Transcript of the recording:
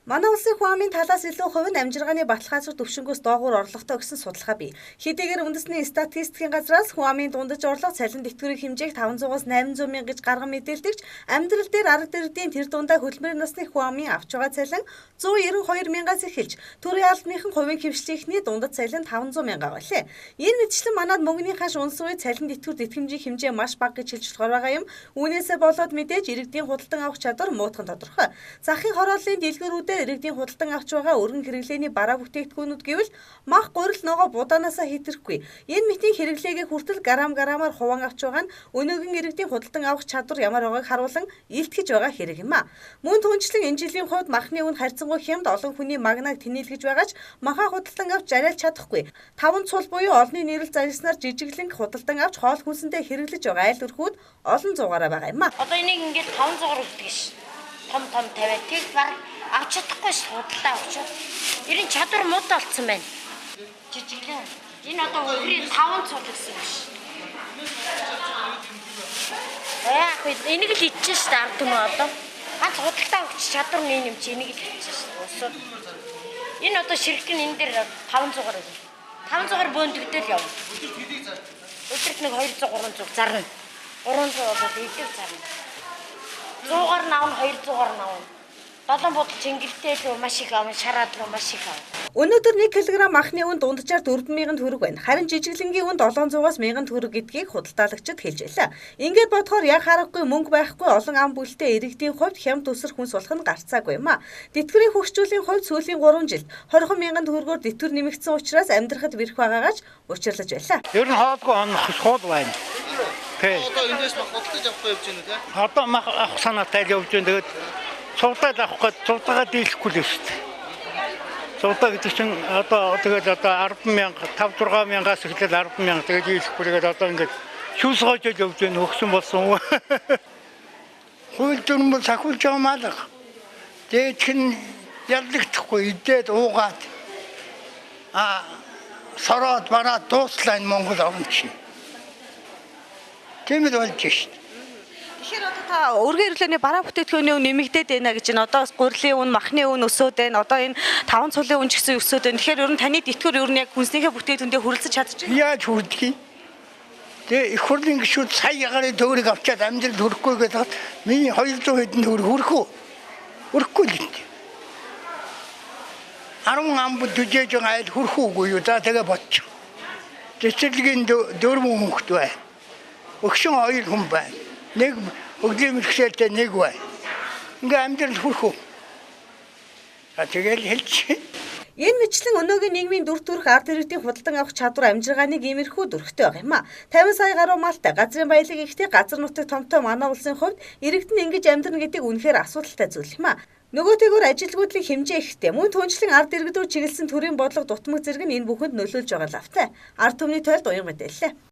Манай улсын хүн амын талаас илүү хувь нь амжиргааны баталгаажиг төвшингөөс доогуур орлоготой гэсэн судалгаа бий. Хэдийгээр үндэсний статистикийн газраас хүн амын дундаж орлого цалин дэвтгүүрийн хэмжээг 500-аас 800 мянга гэж гарган мэдээлдэгч амьдрал дээр арга дэргэдийн тэр дундаа хөдөлмөрийн насны хүн амын авч байгаа цалин 192 мянгаас эхэлж төрийн албаныхан хувийн хвшлийнхний дундад цалин 500 мянга байлээ. Энэ мэтчлэн манад мөнгөний хаш унс үе цалин дэвтгүүр тэтгэмжийн хэмжээ маш бага гэж хэлж болохоор байгаа юм. Үүнээсээ болоод мэдээж иргэдийн худалдан авах чадвар муутхан тодорхой. Захын хорооллын дэлгүүрүүдэд иргэдийн худалдан авч байгаа өргөн хэрэглээний бараа бүтээгдэхүүнүүд гэвэл мах гурил ногоо будаанасаа хэтрэхгүй. Энэ мэтийн хэрэглээгээ хүртэл грамаар хуваан авч байгаа нь өнөөгийн иргэдийн худалдан авах чадвар ямар байгааг харуулan илтгэж байгаа хэрэг юм а. Мөн түнчлэн энэ жилийн хувьд махны үн харьцангуй хямд олон хүний магнаг тэнэлгэж байгаач махаа худалдан авч жариалж чадахгүй. 5 цул буюу олонний нэрэл зарилснаар жижиглэн худалдан авч хоол хүнсэндээ хэрэглэж байгаа айл өрхүүд олон зугаараа байгаа юм а. Одоо энийг ингээд 500-аар өгдөг ш. Том тавиад тэг баг авч чадахгүй ш. Худалдаа авчаад. Ерэн чадвар мод болцсон байна. Жижиглэн. Энэ одоо өөрийн 5 цул гэсэн юм ш. Яг энийг л идэж ш. Ард түмээ одоо. Ганц худалдаа авч чадвар нэг юм чи энийг л идэж ш. Усууд. Энэ одоо ширхгэн энэ дээр 500-аар өгнө. 500-аар бөөндөгдөл явна. Өдөрт нэг 200 300 зарна. 300 болоод идэв зарна. 100-аар наавна 200-аар наавна. Долоон бодол чингэлтэй л маш их авна, шараад л маш их авна. Өнөөдөр 1 кг махны үн дунджаар 4,000 төгрөг байна. Харин жижиглэнгийн үн 700-аас 1000 төгрөг гэдгийг худалдаалагчид хэлж байлаа. Ингээд бодохоор яг харахгүй мөнгө байхгүй олон ам бүлтэй иргэдийн хувьд хямд өсөр хүнс болох нь гарцаагүй юм а. Тэтгэврийн хөгжүүллийн хувьд сүүлийн 3 жилд 20,000 төгрөгөөр тэтгэвэр нэмэгдсэн учраас амьдрахад бэрх байгаагаач учирлаж байлаа. Ер нь хоолгүй хол байна. Одоо эндээс мах худалдаж авахгүй явж байна үү? Одоо мах авах санаатай явж байна. Тэгээд цуглаад авах гээд цуглаагаа дийлэхгүй л шүү дээ. Цуглаа гэдэг чинь одоо тэгээд одоо 10,000 5-6 мянгаас эхлээд 10,000 тэгээд дийлэхгүй тэгээд одоо ингээд шүүс гоожод явж байна. Өгсөн болсон. Хууль дүрмээр сахиулж байгаа мал. Тэгээд чин ялдагдахгүй идээд уугаад сороод бараад дуслаа энэ Монгол орн чинь. Тэмэл болж шít. Тэгэхээр одоо та өргөн хэрэглээний бараа бүтээгдэхүүний үн нэмэгдээд байна гэж байна. Одоо гурилын үн, махны үн өсөөд байна. Одоо энэ 5 цулын үн ч гэсэн өсөөд байна. Тэгэхээр ер нь таны тэтгэвэр ер нь яг хүнснийхээ бүтээгдэхүүндээ хүрэлцэж чадчих. Яаж хүрдгийг? Тэгээ их хурлын гишүүд сая гарын төгрөг авчаад амжилт хүрэхгүй гэдэг миний 200 хэдэн төгрөг хүрэхгүй л юм. 10 амбуд дүжээж байгаа айл хүрэхгүй юу? За тэгээ бодчих. Цэцэрлэгийн 4 хүүхэд бай. Өгшин 2 хүн байна. Нэг өглөө мөрхшээлтэй нэг бай. Ингээ амьдрал хүрхүү. Тэгэл хэлчих. Энэ мэтлэн өнөөгийн нийгмийн дүр төрх ард иргэдийн худалдан авах чадвар амжиргааныг иймэрхүү дүрхтэй байгаа юм а. 50 сая гаруй малтай газрын баялаг ихтэй газар нутаг томтой манай улсын хувьд иргэд нь ингэж амьдрна гэдэг үнэхээр асуудалтай зүйл юм а. Нөгөөтэйгөр ажилгүйдлийн хэмжээ ихтэй. Мөн түнчлэн ард иргэд рүү чиглэсэн төрийн бодлого дутмаг зэрэг нь энэ бүхэнд нөлөөлж байгаа лавтай. Ард түмний тойлд уян мэдээллээ.